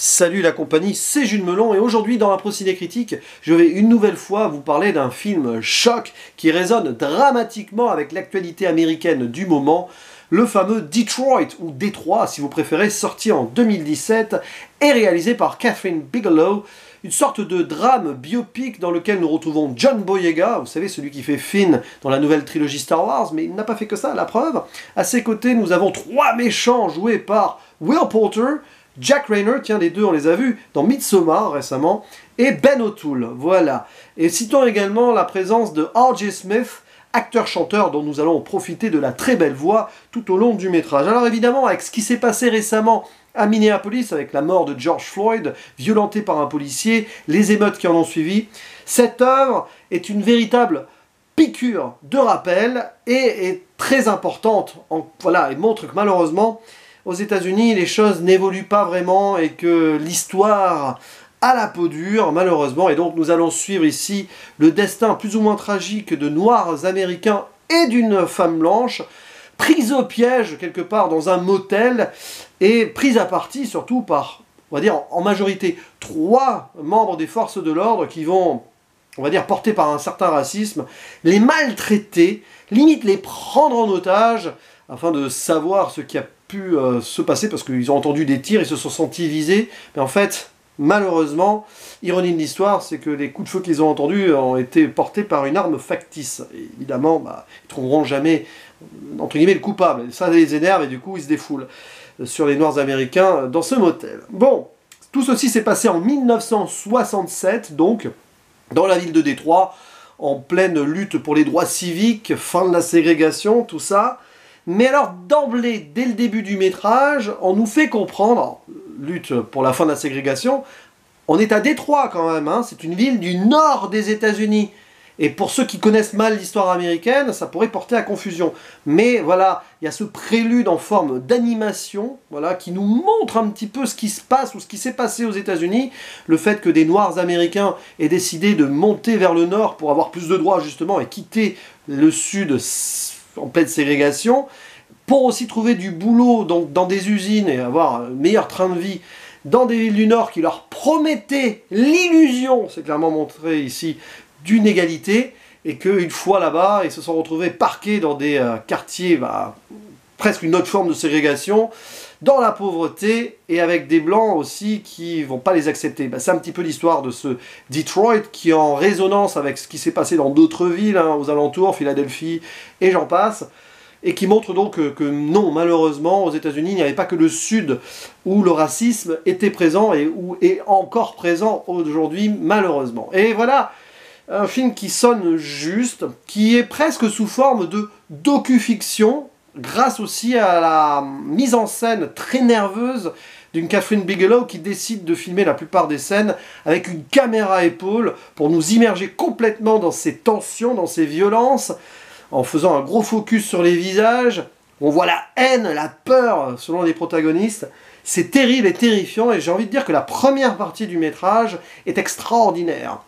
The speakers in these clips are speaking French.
Salut la compagnie, c'est Jules Melon et aujourd'hui dans la Ciné Critique, je vais une nouvelle fois vous parler d'un film choc qui résonne dramatiquement avec l'actualité américaine du moment, le fameux Detroit, ou Détroit si vous préférez, sorti en 2017 et réalisé par Kathryn Bigelow, une sorte de drame biopic dans lequel nous retrouvons John Boyega, vous savez celui qui fait Finn dans la nouvelle trilogie Star Wars, mais il n'a pas fait que ça, la preuve. À ses côtés nous avons trois méchants joués par Will Poulter, Jack Reynor, tiens les deux on les a vus dans Midsommar récemment, et Ben O'Toole, voilà. Et citons également la présence de R.J. Smith, acteur-chanteur dont nous allons profiter de la très belle voix tout au long du métrage. Alors évidemment, avec ce qui s'est passé récemment à Minneapolis, avec la mort de George Floyd, violenté par un policier, les émeutes qui en ont suivi, cette œuvre est une véritable piqûre de rappel et est très importante, voilà, et montre que malheureusement, aux États-Unis, les choses n'évoluent pas vraiment et que l'histoire a la peau dure, malheureusement. Et donc nous allons suivre ici le destin plus ou moins tragique de Noirs américains et d'une femme blanche, prise au piège quelque part dans un motel et prise à partie surtout par, on va dire en majorité, trois membres des forces de l'ordre qui vont, on va dire, portés par un certain racisme, les maltraiter, limite les prendre en otage afin de savoir ce qui a pu se passer parce qu'ils ont entendu des tirs, ils se sont sentis visés, mais en fait, malheureusement, ironie de l'histoire, c'est que les coups de feu qu'ils ont entendus ont été portés par une arme factice. Et évidemment, ils ne trouveront jamais, entre guillemets, le coupable. Ça les énerve et du coup, ils se défoulent sur les Noirs américains dans ce motel. Bon, tout ceci s'est passé en 1967, donc, dans la ville de Détroit, en pleine lutte pour les droits civiques, fin de la ségrégation, tout ça. Mais alors, d'emblée, dès le début du métrage, on nous fait comprendre, lutte pour la fin de la ségrégation, on est à Détroit quand même, hein, c'est une ville du nord des États-Unis. Et pour ceux qui connaissent mal l'histoire américaine, ça pourrait porter à confusion. Mais voilà, il y a ce prélude en forme d'animation, voilà, qui nous montre un petit peu ce qui se passe ou ce qui s'est passé aux États-Unis. Le fait que des Noirs américains aient décidé de monter vers le nord pour avoir plus de droits justement et quitter le sud en pleine ségrégation, pour aussi trouver du boulot donc, dans des usines et avoir un meilleur train de vie dans des villes du Nord qui leur promettaient l'illusion, c'est clairement montré ici, d'une égalité, et qu'une fois là-bas, ils se sont retrouvés parqués dans des quartiers, presque une autre forme de ségrégation, dans la pauvreté, et avec des Blancs aussi qui vont pas les accepter. C'est un petit peu l'histoire de ce Detroit, qui est en résonance avec ce qui s'est passé dans d'autres villes, hein, aux alentours, Philadelphie, et j'en passe, et qui montre donc que non, malheureusement, aux États-Unis, il n'y avait pas que le Sud où le racisme était présent, et où est encore présent aujourd'hui, malheureusement. Et voilà, un film qui sonne juste, qui est presque sous forme de docu-fiction, grâce aussi à la mise en scène très nerveuse d'une Kathryn Bigelow qui décide de filmer la plupart des scènes avec une caméra à épaule pour nous immerger complètement dans ces tensions, dans ces violences, en faisant un gros focus sur les visages. On voit la haine, la peur selon les protagonistes. C'est terrible et terrifiant et j'ai envie de dire que la première partie du métrage est extraordinaire.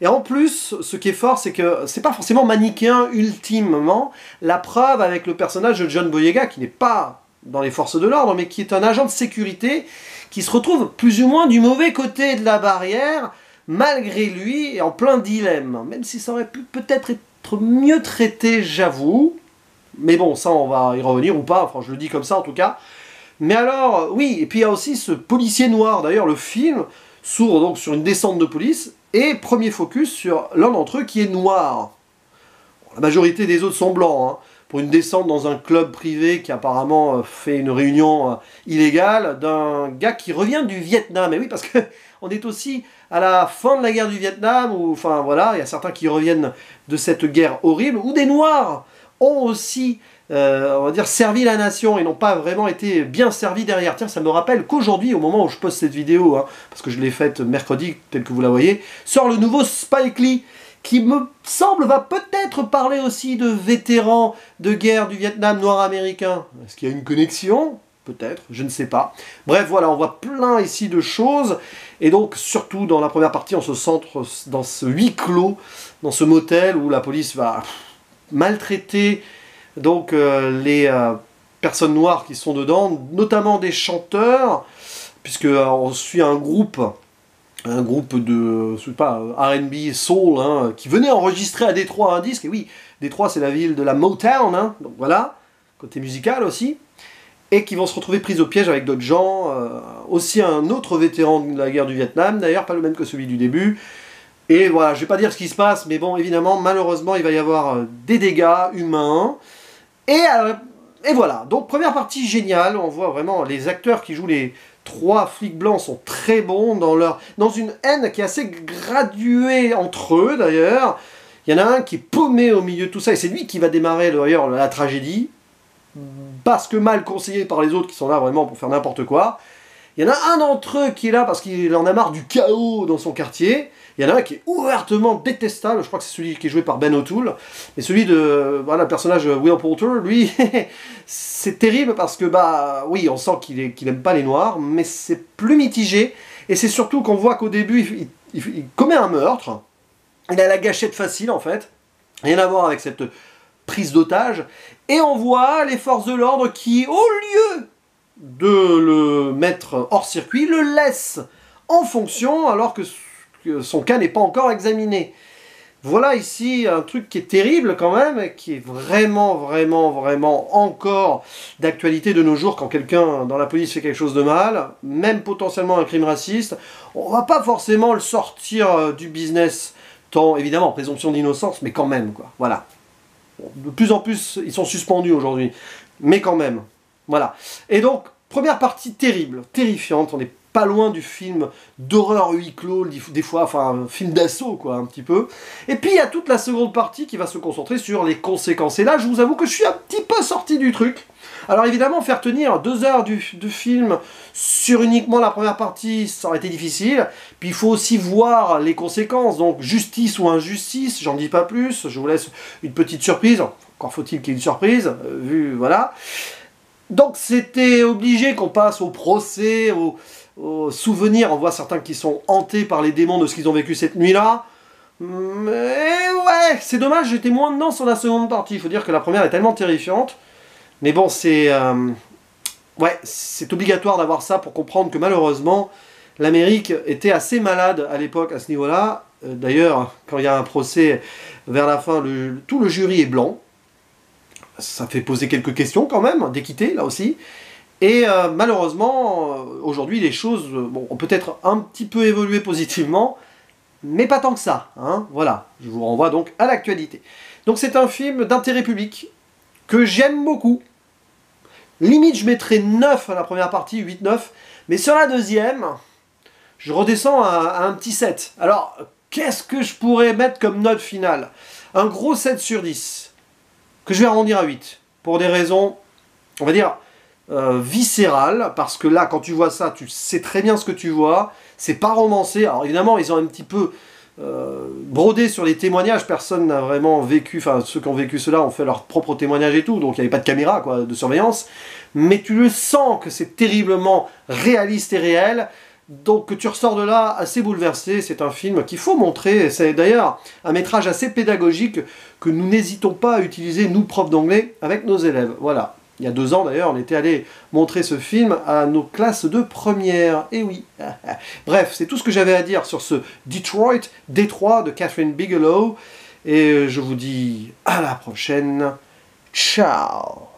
Et en plus, ce qui est fort, c'est que c'est pas forcément manichéen ultimement. La preuve avec le personnage de John Boyega, qui n'est pas dans les forces de l'ordre, mais qui est un agent de sécurité, qui se retrouve plus ou moins du mauvais côté de la barrière, malgré lui, et en plein dilemme. Même si ça aurait pu peut-être être mieux traité, j'avoue. Mais bon, ça, on va y revenir ou pas, enfin, je le dis comme ça en tout cas. Mais alors, oui, et puis il y a aussi ce policier noir. D'ailleurs, le film s'ouvre donc sur une descente de police, et premier focus sur l'un d'entre eux qui est noir. Bon, la majorité des autres sont blancs, hein, pour une descente dans un club privé qui apparemment fait une réunion illégale d'un gars qui revient du Vietnam. Et oui, parce que on est aussi à la fin de la guerre du Vietnam, où, enfin voilà, il y a certains qui reviennent de cette guerre horrible, où des Noirs ont aussi, on va dire, servi la nation et n'ont pas vraiment été bien servis derrière. Tiens, ça me rappelle qu'aujourd'hui, au moment où je poste cette vidéo, hein, parce que je l'ai faite mercredi, tel que vous la voyez, sort le nouveau Spike Lee, qui me semble va peut-être parler aussi de vétérans de guerre du Vietnam noir américain. Est-ce qu'il y a une connexion ? Peut-être, je ne sais pas. Bref, voilà, on voit plein ici de choses. Et donc, surtout dans la première partie, on se centre dans ce huis clos, dans ce motel où la police va maltraiter donc les personnes noires qui sont dedans, notamment des chanteurs, puisque on suit un groupe de, je sais pas, R&B, soul, hein, qui venait enregistrer à Détroit un disque, et oui, Détroit c'est la ville de la Motown, hein, donc voilà, côté musical aussi, et qui vont se retrouver pris au piège avec d'autres gens, aussi un autre vétéran de la guerre du Vietnam, d'ailleurs, pas le même que celui du début, et voilà, je vais pas dire ce qui se passe, mais bon, évidemment, malheureusement, il va y avoir des dégâts humains, et voilà, donc première partie géniale, on voit vraiment les acteurs qui jouent les 3 flics blancs sont très bons dans une haine qui est assez graduée entre eux d'ailleurs. Il y en a un qui est paumé au milieu de tout ça, et c'est lui qui va démarrer d'ailleurs la tragédie, parce que mal conseillé par les autres qui sont là vraiment pour faire n'importe quoi. Il y en a un d'entre eux qui est là parce qu'il en a marre du chaos dans son quartier. Il y en a un qui est ouvertement détestable, je crois que c'est celui qui est joué par Ben O'Toole. Et celui de, voilà, le personnage Will Poulter, lui, c'est terrible parce que, bah, oui, on sent qu'il aime pas les noirs, mais c'est plus mitigé. Et c'est surtout qu'on voit qu'au début, il commet un meurtre. Il a la gâchette facile, en fait. Rien à voir avec cette prise d'otage. Et on voit les forces de l'ordre qui, au lieu de le mettre hors circuit, le laissent en fonction alors que son cas n'est pas encore examiné. Voilà ici un truc qui est terrible quand même, qui est vraiment, vraiment, vraiment encore d'actualité de nos jours quand quelqu'un dans la police fait quelque chose de mal, même potentiellement un crime raciste. On va pas forcément le sortir du business, tant évidemment présomption d'innocence, mais quand même quoi. Voilà. De plus en plus, ils sont suspendus aujourd'hui, mais quand même. Voilà. Et donc, première partie terrible, terrifiante, on n'est pas loin du film d'horreur huis clos, des fois, enfin, un film d'assaut, quoi, un petit peu. Et puis, il y a toute la seconde partie qui va se concentrer sur les conséquences. Et là, je vous avoue que je suis un petit peu sorti du truc. Alors, évidemment, faire tenir 2 heures de film sur uniquement la première partie, ça aurait été difficile. Puis, il faut aussi voir les conséquences. Donc, justice ou injustice, j'en dis pas plus. Je vous laisse une petite surprise. Encore faut-il qu'il y ait une surprise, vu, voilà. Donc, c'était obligé qu'on passe au procès, au souvenir. On voit certains qui sont hantés par les démons de ce qu'ils ont vécu cette nuit-là. Mais ouais, c'est dommage, j'étais moins dedans sur la seconde partie. Il faut dire que la première est tellement terrifiante. Mais bon, ouais, c'est obligatoire d'avoir ça pour comprendre que malheureusement, l'Amérique était assez malade à l'époque à ce niveau-là. D'ailleurs, quand il y a un procès vers la fin, tout le jury est blanc. Ça fait poser quelques questions quand même, d'équité là aussi. Et malheureusement, aujourd'hui, les choses ont peut-être un petit peu évolué positivement, mais pas tant que ça. Hein, voilà, je vous renvoie donc à l'actualité. Donc c'est un film d'intérêt public que j'aime beaucoup. Limite, je mettrais 9 à la première partie, 8-9, mais sur la deuxième, je redescends à un petit 7. Alors, qu'est-ce que je pourrais mettre comme note finale? Un gros 7 sur 10, que je vais arrondir à 8, pour des raisons, on va dire, viscérale, parce que là, quand tu vois ça, tu sais très bien ce que tu vois, c'est pas romancé. Alors évidemment, ils ont un petit peu brodé sur les témoignages, personne n'a vraiment vécu, enfin ceux qui ont vécu cela ont fait leur propre témoignage et tout, donc il n'y avait pas de caméra quoi, de surveillance, mais tu le sens que c'est terriblement réaliste et réel, donc tu ressors de là assez bouleversé. C'est un film qu'il faut montrer, c'est d'ailleurs un métrage assez pédagogique que nous n'hésitons pas à utiliser, nous profs d'anglais, avec nos élèves, voilà. Il y a 2 ans d'ailleurs, on était allé montrer ce film à nos classes de première. Et oui. Bref, c'est tout ce que j'avais à dire sur ce Détroit de Kathryn Bigelow. Et je vous dis à la prochaine. Ciao.